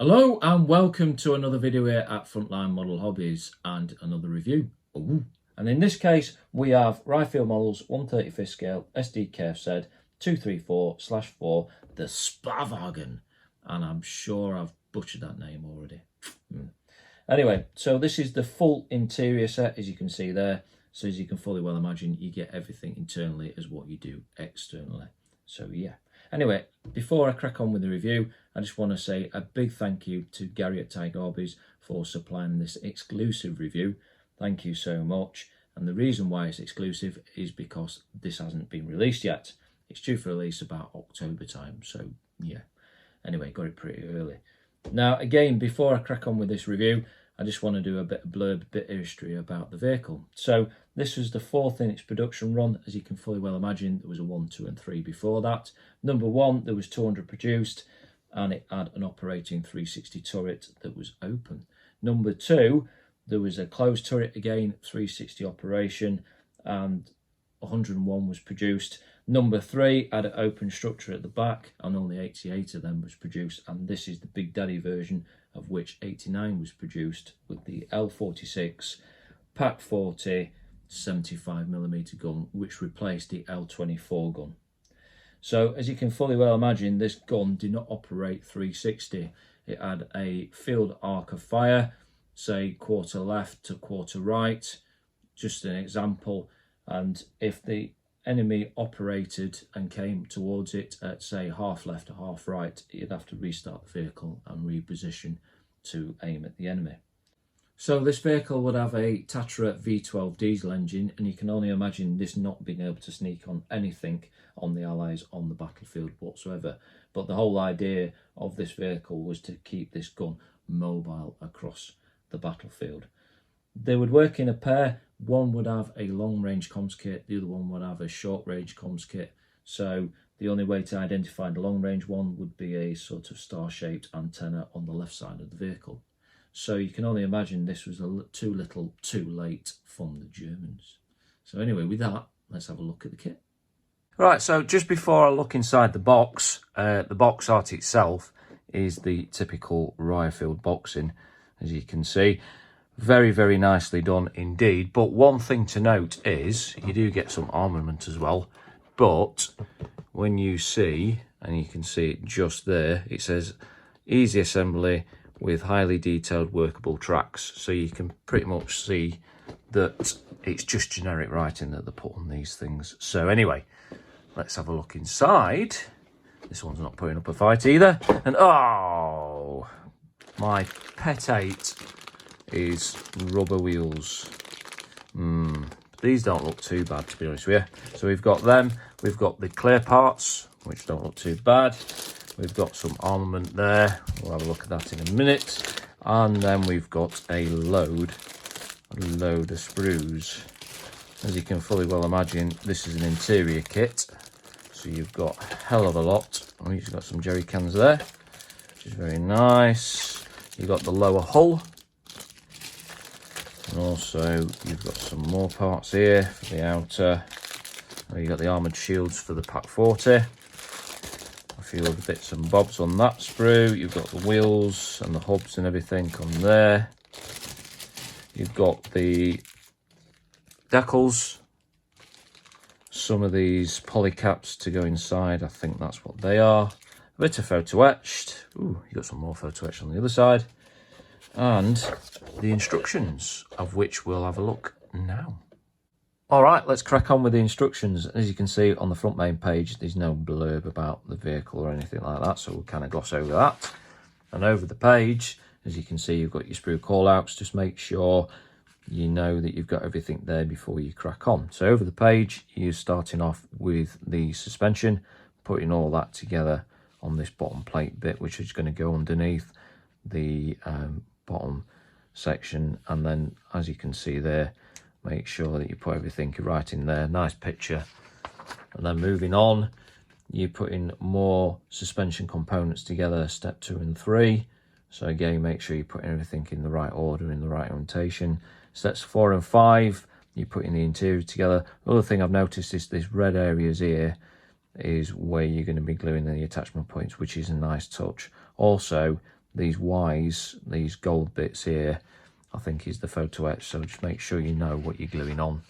Hello and welcome to another video here at Frontline Model Hobbies and another review. Ooh. And in this case we have Ryefield models 1/35 scale Sd.Kfz.234/4, the Spahwagen, and I'm sure I've butchered that name already. Anyway, so this is the full interior set, as you can see there. So as you can fully well imagine, you get everything internally as what you do externally. So yeah. Anyway, before I crack on with the review, I just want to say a big thank you to Gary at Tiger Hobbies for supplying this exclusive review. Thank you so much. And the reason why it's exclusive is because this hasn't been released yet. It's due for release about October time. So yeah, anyway, got it pretty early. Now, again, before I crack on with this review, I just want to do a bit of blurb, bit of history about the vehicle. So this was the fourth in its production run. As you can fully well imagine, there was a 1, 2 and 3 before that. Number 1, there was 200 produced and it had an operating 360 turret that was open. Number 2, there was a closed turret again, 360 operation, and 101 was produced. Number 3 had an open structure at the back and only 88 of them was produced, and this is the Big Daddy version, of which 89 was produced with the L46 Pack 40 75mm gun, which replaced the L24 gun. So as you can fully well imagine, this gun did not operate 360. It had a field arc of fire, say quarter left to quarter right, just an example. And if the enemy operated and came towards it at say half left or half right, you'd have to restart the vehicle and reposition to aim at the enemy. So this vehicle would have a Tatra V12 diesel engine, and you can only imagine this not being able to sneak on anything on the Allies on the battlefield whatsoever. But the whole idea of this vehicle was to keep this gun mobile across the battlefield. They would work in a pair. One would have a long range comms kit, the other one would have a short range comms kit. So the only way to identify the long range one would be a sort of star shaped antenna on the left side of the vehicle. So you can only imagine this was too little too late from the Germans. So anyway, with that, let's have a look at the kit. Right, so just before I look inside the box art itself is the typical Ryefield boxing, as you can see. Very, very nicely done indeed. But one thing to note is you do get some armament as well. But when you see, and you can see it just there, it says easy assembly with highly detailed workable tracks. So you can pretty much see that it's just generic writing that they put on these things. So anyway, let's have a look inside. This one's not putting up a fight either. And oh, my pet 8 is rubber wheels. These don't look too bad, to be honest with you. So we've got them. We've got the clear parts, which don't look too bad. We've got some armament there. We'll have a look at that in a minute. And then we've got a load of sprues. As you can fully well imagine, this is an interior kit. So you've got a hell of a lot. We've got some jerry cans there, which is very nice. You've got the lower hull. And also you've got some more parts here for the outer. You've got the armoured shields for the Pack 40. A few other bits and bobs on that sprue. You've got the wheels and the hubs and everything on there. You've got the decals. Some of these polycaps to go inside. I think that's what they are. A bit of photo etched. Ooh, you've got some more photo etched on the other side. And the instructions, of which we'll have a look now. All right, let's crack on with the instructions. As you can see on the front main page, there's no blurb about the vehicle or anything like that, so we'll kind of gloss over that. And over the page, as you can see, you've got your sprue callouts. Just make sure you know that you've got everything there before you crack on. So over the page, you're starting off with the suspension, putting all that together on this bottom plate bit, which is going to go underneath the bottom section. And then, as you can see there, make sure that you put everything right in there. Nice picture. And then moving on, you're putting more suspension components together, step 2 and 3. So again, make sure you're putting everything in the right order, in the right orientation. Steps 4 and 5, you're putting the interior together. The other thing I've noticed is this red areas here is where you're going to be gluing the attachment points, which is a nice touch. Also, these Ys, these gold bits here, I think is the photo etch, so just make sure you know what you're gluing on.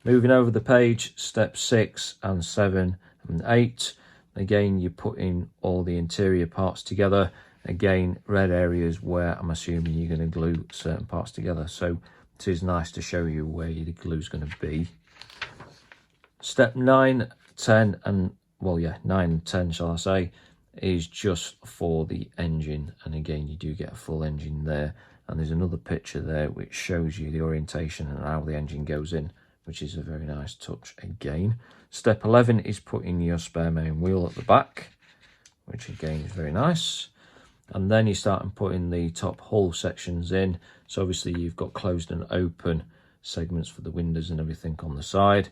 Moving over the page, step 6 and 7 and 8. Again, you're putting all the interior parts together. Again, red areas where I'm assuming you're going to glue certain parts together. So it is nice to show you where the glue is going to be. Step 9, 10 and, well, yeah, 9 and 10 shall I say, is just for the engine. And again, you do get a full engine there. And there's another picture there which shows you the orientation and how the engine goes in, which is a very nice touch again. Step 11 is putting your spare main wheel at the back, which again is very nice. And then you start putting the top hull sections in. So obviously you've got closed and open segments for the windows and everything on the side.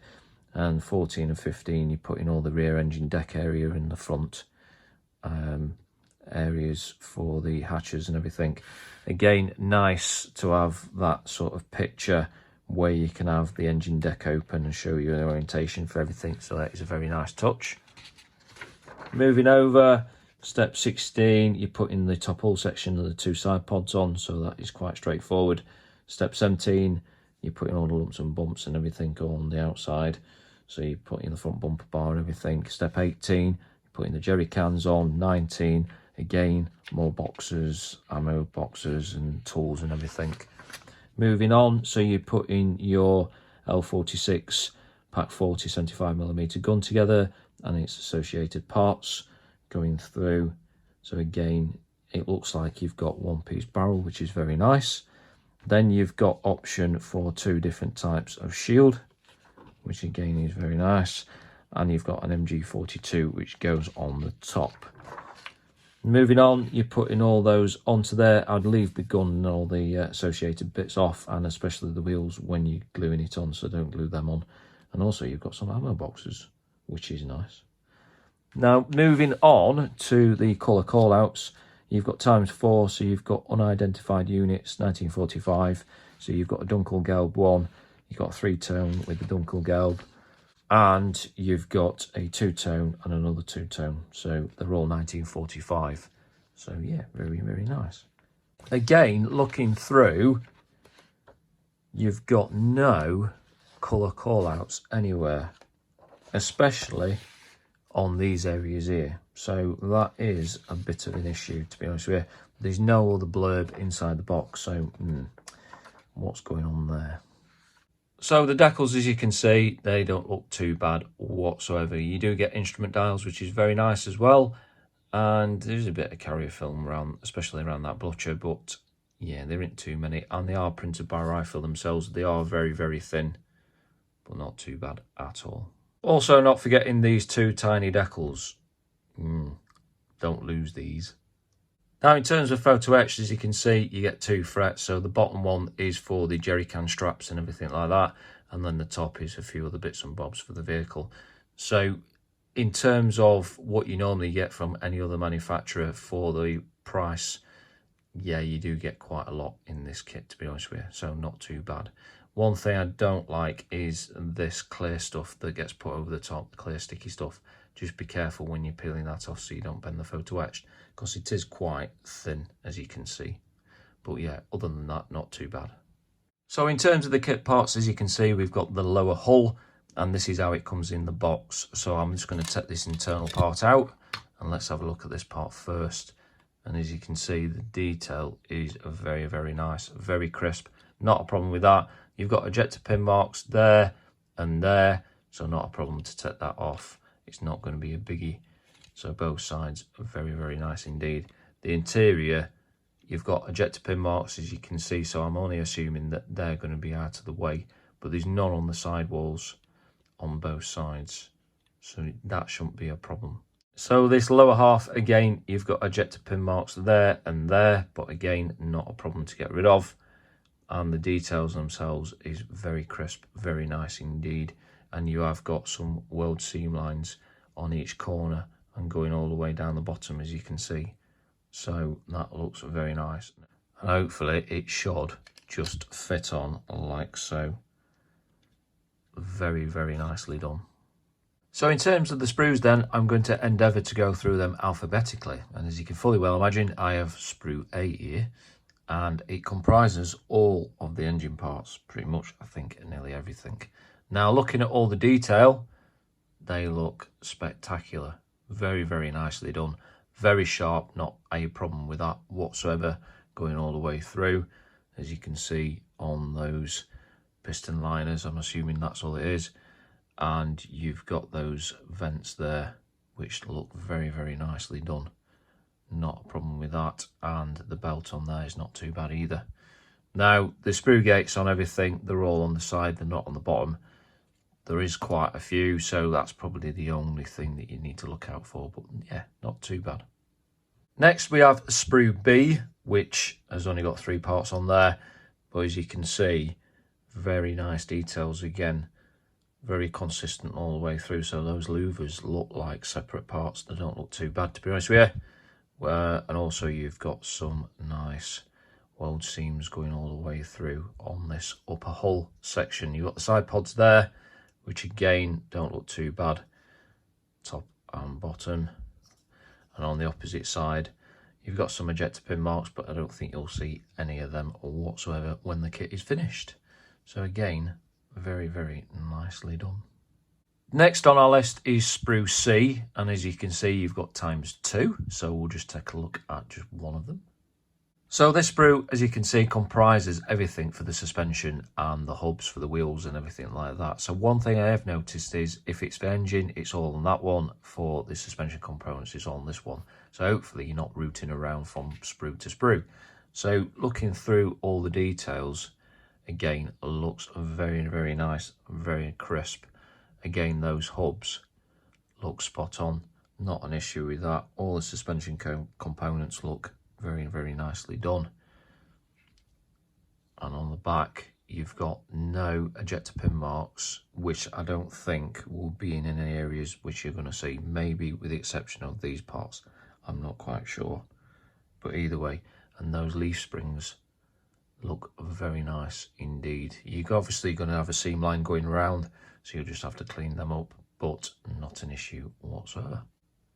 And 14 and 15, you're putting all the rear engine deck area in the front areas for the hatches and everything. Again, nice to have that sort of picture where you can have the engine deck open and show you an orientation for everything. So that is a very nice touch. Moving over, step 16, you're putting the top hull section of the 2 side pods on, so that is quite straightforward. Step 17, you're putting all the lumps and bumps and everything on the outside, so you're putting the front bumper bar and everything. Step 18, you're putting the jerry cans on. 19, again, more boxes, ammo boxes and tools and everything. Moving on, so you put in your L46 Pack 40 75mm gun together and its associated parts going through. So again, it looks like you've got one piece barrel, which is very nice. Then you've got option for 2 different types of shield, which again is very nice. And you've got an MG42 which goes on the top. Moving on, you're putting all those onto there. I'd leave the gun and all the associated bits off, and especially the wheels when you're gluing it on, so don't glue them on. And also you've got some ammo boxes, which is nice. Now, moving on to the colour callouts, you've got ×4, so you've got unidentified units, 1945. So you've got a Dunkelgelb one, you've got a 3-tone with the Dunkelgelb, and you've got a 2-tone and another 2-tone. So they're all 1945. So yeah, very, very nice. Again, looking through, you've got no colour callouts anywhere, especially on these areas here. So that is a bit of an issue, to be honest with you. There's no other blurb inside the box, so what's going on there? So the decals, as you can see, they don't look too bad whatsoever. You do get instrument dials, which is very nice as well. And there's a bit of carrier film around, especially around that blucher, but yeah, there aren't too many. And they are printed by Ryefield themselves. They are very, very thin, but not too bad at all. Also, not forgetting these 2 tiny decals. Don't lose these. Now, in terms of photo etch, as you can see, you get 2 frets. So the bottom one is for the jerry can straps and everything like that. And then the top is a few other bits and bobs for the vehicle. So in terms of what you normally get from any other manufacturer for the price, yeah, you do get quite a lot in this kit, to be honest with you. So not too bad. One thing I don't like is this clear stuff that gets put over the top, the clear sticky stuff. Just be careful when you're peeling that off so you don't bend the photo etch, because it is quite thin, as you can see. But yeah, other than that, not too bad. So in terms of the kit parts, as you can see, we've got the lower hull, and this is how it comes in the box. So I'm just going to take this internal part out, and let's have a look at this part first. And as you can see, the detail is very, very nice, very crisp. Not a problem with that. You've got ejector pin marks there and there, so not a problem to take that off. It's not going to be a biggie. So both sides are very, very nice indeed. The interior, you've got ejector pin marks, as you can see, so I'm only assuming that they're going to be out of the way, but there's none on the sidewalls on both sides, so that shouldn't be a problem. So this lower half, again, you've got ejector pin marks there and there, but again, not a problem to get rid of. And the details themselves is very crisp, very nice indeed. And you have got some weld seam lines on each corner and going all the way down the bottom, as you can see. So that looks very nice. And hopefully it should just fit on like so. Very, very nicely done. So in terms of the sprues then, I'm going to endeavour to go through them alphabetically. And as you can fully well imagine, I have Sprue A here, and it comprises all of the engine parts, pretty much, I think, nearly everything. Now, looking at all the detail, they look spectacular. Very, very nicely done. Very sharp, not a problem with that whatsoever, going all the way through. As you can see on those piston liners, I'm assuming that's all it is. And you've got those vents there, which look very, very nicely done. Not a problem with that. And the belt on there is not too bad either. Now, the sprue gates on everything, they're all on the side, they're not on the bottom. There is quite a few, so that's probably the only thing that you need to look out for. But yeah, not too bad. Next, we have Sprue B, which has only got 3 parts on there. But as you can see, very nice details again. Very consistent all the way through, so those louvers look like separate parts. They don't look too bad, to be honest with you. And also you've got some nice weld seams going all the way through on this upper hull section. You've got the side pods there, which again don't look too bad, top and bottom. And on the opposite side, you've got some ejector pin marks, but I don't think you'll see any of them whatsoever when the kit is finished. So again, very, very nicely done. Next on our list is Sprue C, and as you can see, you've got ×2, so we'll just take a look at just one of them. So this sprue, as you can see, comprises everything for the suspension and the hubs for the wheels and everything like that. So one thing I have noticed is if it's the engine, it's all on that one. For the suspension components, it's on this one. So hopefully you're not routing around from sprue to sprue. So looking through all the details, again, looks very, very nice, very crisp. Again, those hubs look spot on, not an issue with that. All the suspension components look very, very nicely done. And on the back, you've got no ejector pin marks, which I don't think will be in any areas which you're going to see, maybe with the exception of these parts. I'm not quite sure, but either way, and those leaf springs look very nice indeed. You're obviously going to have a seam line going around, so you'll just have to clean them up, but not an issue whatsoever.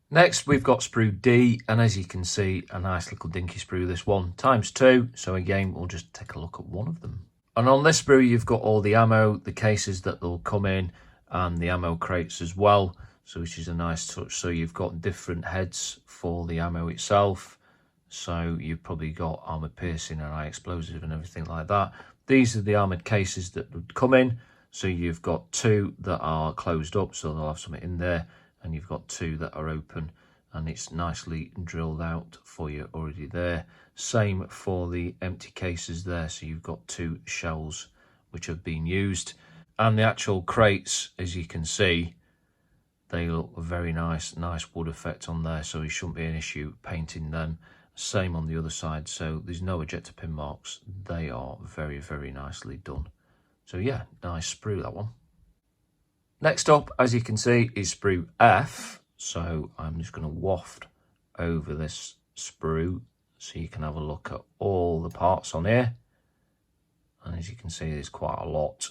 Next, we've got Sprue D, and as you can see, a nice little dinky sprue, this one, ×2. So again, we'll just take a look at one of them. And on this sprue, you've got all the ammo, the cases that they'll come in, and the ammo crates as well, so which is a nice touch. So you've got different heads for the ammo itself. So you've probably got armoured piercing and high explosive and everything like that. These are the armoured cases that would come in. So you've got 2 that are closed up, so they'll have something in there. And you've got 2 that are open, and it's nicely drilled out for you already there. Same for the empty cases there, so you've got 2 shells which have been used. And the actual crates, as you can see, they look very nice wood effect on there, so it shouldn't be an issue painting them. Same on the other side, so there's no ejector pin marks. They are very, very nicely done. So yeah, nice sprue, that one. Next up, as you can see, is Sprue F. So I'm just going to waft over this sprue so you can have a look at all the parts on here. And as you can see, there's quite a lot.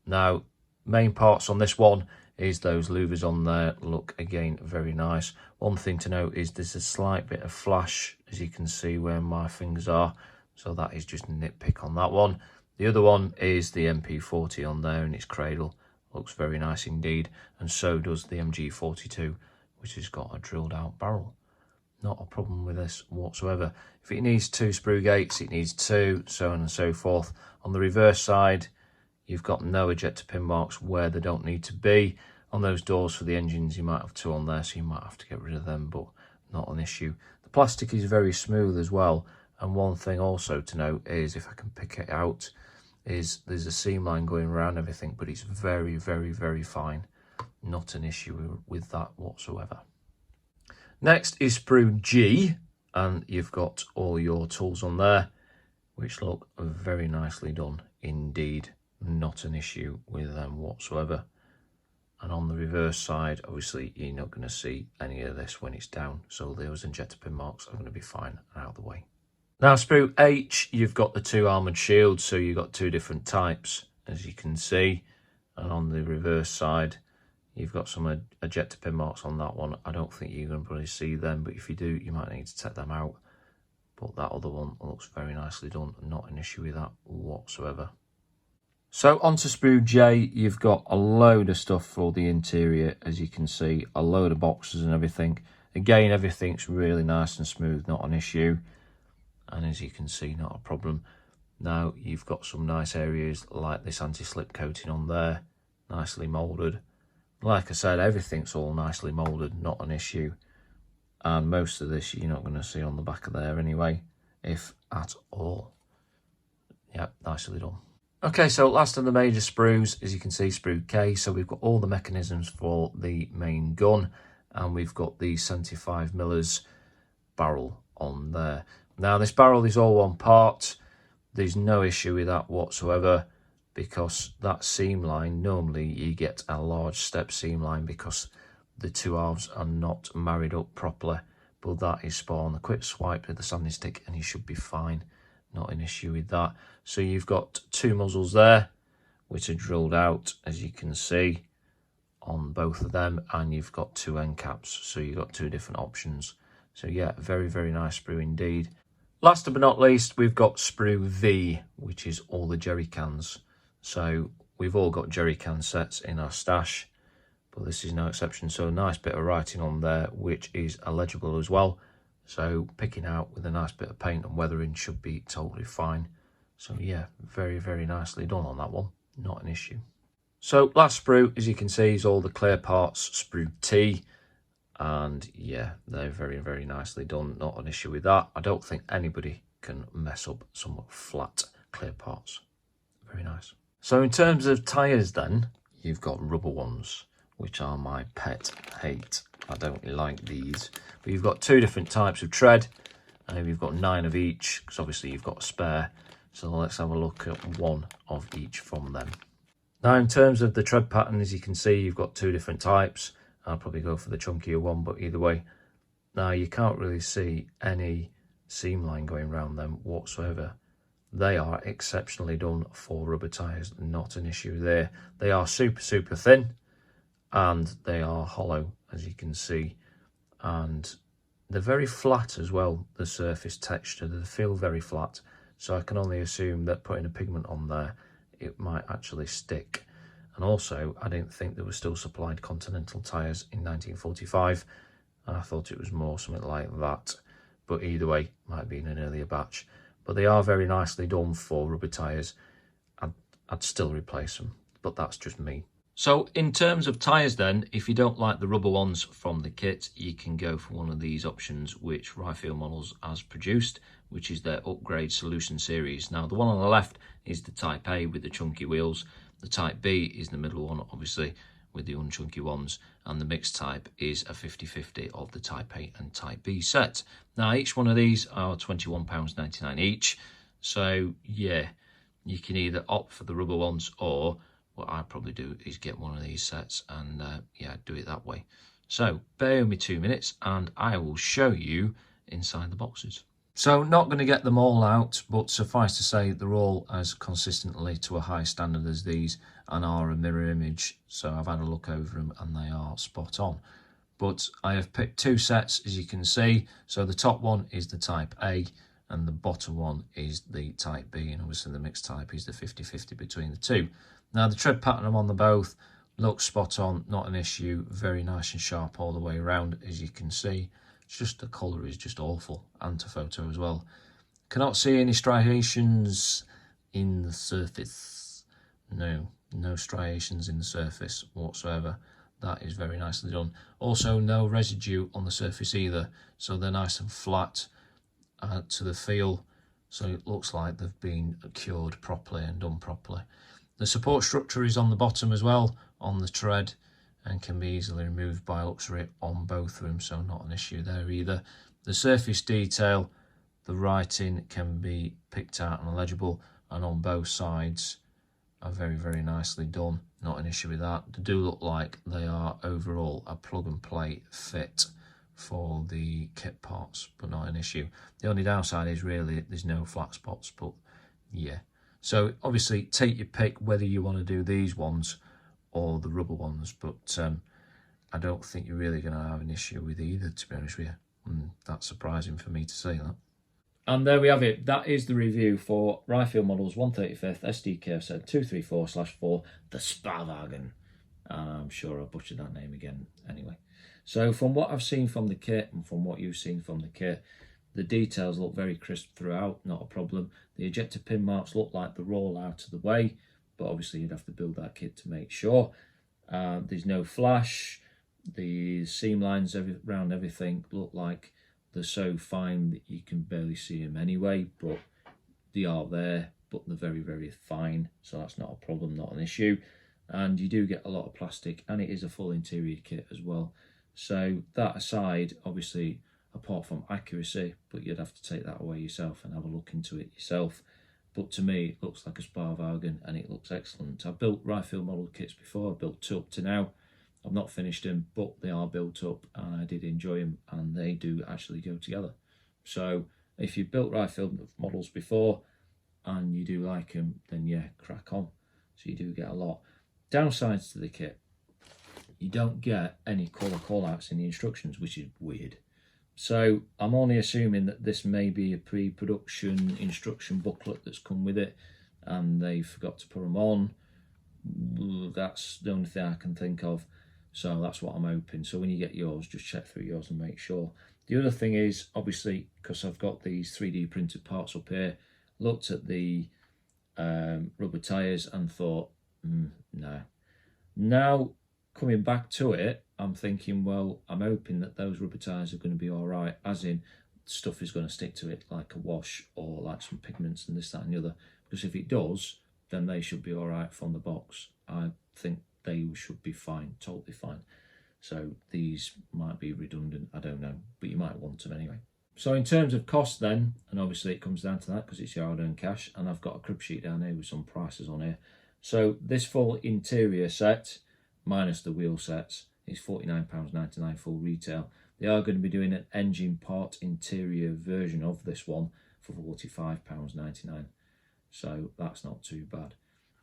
Now, main parts on this one is those louvers on there. Look, again, very nice. One thing to note is there's a slight bit of flash, as you can see where my fingers are. So that is just a nitpick on that one. The other one is the MP40 on there in its cradle. Looks very nice indeed, and so does the MG42, which has got a drilled out barrel. Not a problem with this whatsoever. If it needs 2 sprue gates, it needs 2, so on and so forth. On the reverse side, you've got no ejector pin marks where they don't need to be. On those doors for the engines, you might have 2 on there, so you might have to get rid of them, but not an issue. The plastic is very smooth as well, and one thing also to note is, if I can pick it out, is there's a seam line going around everything, but it's very, very, very fine. Not an issue with that whatsoever. Next is Sprue G, and you've got all your tools on there, which look very nicely done indeed. Not an issue with them whatsoever. And on the reverse side, obviously, you're not going to see any of this when it's down, so those injector pin marks are going to be fine and out of the way. Now, Sprue H, you've got the 2 armoured shields, so you've got 2 different types, as you can see. And on the reverse side, You've got some ejector pin marks on that one. I don't think you're going to probably see them, but if you do, you might need to take them out. But that other one looks very nicely done. Not an issue with that whatsoever. So onto Sprue J, you've got a load of stuff for the interior, as you can see, a load of boxes and everything. Again, everything's really nice and smooth, not an issue. And as you can see, not a problem. Now you've got some nice areas like this anti-slip coating on there, nicely moulded. Like I said, everything's all nicely moulded, not an issue. And most of this you're not going to see on the back of there anyway, if at all. Yep, nicely done. Okay, so last of the major sprues, as you can see, Sprue K. So we've got all the mechanisms for the main gun, and we've got the 75mm barrel on there. Now this barrel is all one part. There's no issue with that whatsoever, because that seam line, normally you get a large step seam line because the two halves are not married up properly, but that is spot on. A quick swipe with the sanding stick and you should be fine. Not an issue with that. So you've got two muzzles there, which are drilled out, as you can see, on both of them, and you've got two end caps, so you've got two different options. So yeah, very, very nice sprue indeed. Last but not least, we've got Sprue V, which is all the jerry cans. So we've all got jerry can sets in our stash, but this is no exception. So a nice bit of writing on there, which is illegible as well. So picking out with a nice bit of paint and weathering should be totally fine. So yeah, very, very nicely done on that one. Not an issue. So last sprue, as you can see, is all the clear parts, Sprue T. And yeah, they're very, very nicely done. Not an issue with that. I don't think anybody can mess up some flat clear parts. Very nice. So in terms of tyres then, you've got rubber ones, which are my pet hate. I don't like these. But you've got two different types of tread. And you've got 9 of each, because obviously you've got a spare. So let's have a look at one of each from them. Now in terms of the tread pattern, as you can see, you've got two different types. I'll probably go for the chunkier one, but either way. Now you can't really see any seam line going around them whatsoever. They are exceptionally done for rubber tyres, not an issue there. They are super, super thin, and they are hollow, as you can see. And they're very flat as well, the surface texture. They feel very flat, so I can only assume that putting a pigment on there, it might actually stick. And also, I didn't think they were still supplied Continental tyres in 1945. And I thought it was more something like that. But either way, might be in an earlier batch. But they are very nicely done for rubber tyres. I'd still replace them, but that's just me. So in terms of tyres then, if you don't like the rubber ones from the kit, you can go for one of these options which Ryefield Models has produced, which is their Upgrade Solution series. Now the one on the left is the Type A with the chunky wheels. The Type B is the middle one, obviously, with the unchunky ones, and the mixed type is a 50-50 of the Type A and Type B set. Now each one of these are £21.99 each, so yeah, you can either opt for the rubber ones, or what I'd probably do is get one of these sets and yeah, do it that way. So bear with me 2 minutes and I will show you inside the boxes. So not going to get them all out, but suffice to say they're all as consistently to a high standard as these and are a mirror image. So I've had a look over them and they are spot on. But I have picked two sets, as you can see. So the top one is the Type A and the bottom one is the Type B, and obviously the mixed type is the 50-50 between the two. Now the tread pattern on them both looks spot on, not an issue, very nice and sharp all the way around, as you can see. It's just the colour is just awful, and to photo as well. Cannot see any striations in the surface. No striations in the surface whatsoever. That is very nicely done. Also no residue on the surface either, so they're nice and flat to the feel, so it looks like they've been cured properly and done properly. The support structure is on the bottom as well, on the tread, and can be easily removed by looks of it on both of them, so not an issue there either. The surface detail, the writing can be picked out and legible, and on both sides are very, very nicely done. Not an issue with that. They do look like they are overall a plug and play fit for the kit parts, but not an issue. The only downside is really there's no flat spots, but yeah. So obviously take your pick whether you want to do these ones or the rubber ones, but I don't think you're really going to have an issue with either, to be honest with you. That's surprising for me to say that. And there we have it. That is the review for Ryefield models 135th Sd.Kfz.234/4, the Spahwagen. I'm sure I butchered that name again anyway. So from what I've seen from the kit and from what you've seen from the kit, the details look very crisp throughout, not a problem. The ejector pin marks look like they're all out of the way, but obviously you'd have to build that kit to make sure. There's no flash. The seam lines around everything look like they're so fine that you can barely see them anyway, but they are there, but they're very, very fine, so that's not a problem, not an issue. And you do get a lot of plastic, and it is a full interior kit as well. So that aside, obviously, apart from accuracy, but you'd have to take that away yourself and have a look into it yourself. But to me, it looks like a Spahwagen, and it looks excellent. I've built Ryefield model kits before. I've built two up to now. I've not finished them, but they are built up, and I did enjoy them, and they do actually go together. So if you've built Ryefield models before and you do like them, then yeah, crack on. So you do get a lot. Downsides to the kit: you don't get any colour call-outs in the instructions, which is weird. So I'm only assuming that this may be a pre-production instruction booklet that's come with it, and they forgot to put them on. That's the only thing I can think of. So that's what I'm hoping. So when you get yours, just check through yours and make sure. The other thing is, obviously, because I've got these 3D printed parts up here, looked at the rubber tyres and thought, no. Now, coming back to it, I'm thinking, well, I'm hoping that those rubber tyres are going to be all right, as in stuff is going to stick to it like a wash or like some pigments and this, that and the other. Because if it does, then they should be all right from the box. I think they should be fine, totally fine. So these might be redundant, I don't know, but you might want them anyway. So in terms of cost then, and obviously it comes down to that because it's your hard-earned cash, and I've got a crib sheet down here with some prices on here. So this full interior set, minus the wheel sets, is £49.99 full retail. They are going to be doing an engine part interior version of this one for £45.99. So that's not too bad.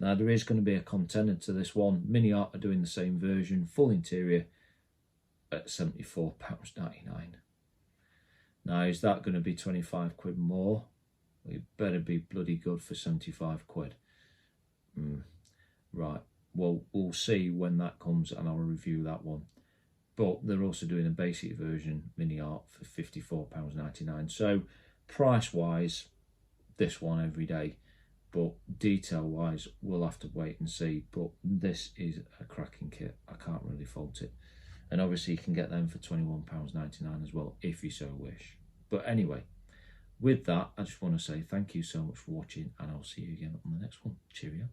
Now there is going to be a contender to this one. Mini Art are doing the same version, full interior, at £74.99. Now is that going to be 25 quid more? It better be bloody good for 75 quid. Right, well, we'll see when that comes and I'll review that one. But they're also doing a basic version, Mini Art, for £54.99. So price wise, this one every day. But detail wise, we'll have to wait and see. But this is a cracking kit. I can't really fault it. And obviously you can get them for £21.99 as well, if you so wish. But anyway, with that, I just want to say thank you so much for watching, and I'll see you again on the next one. Cheerio.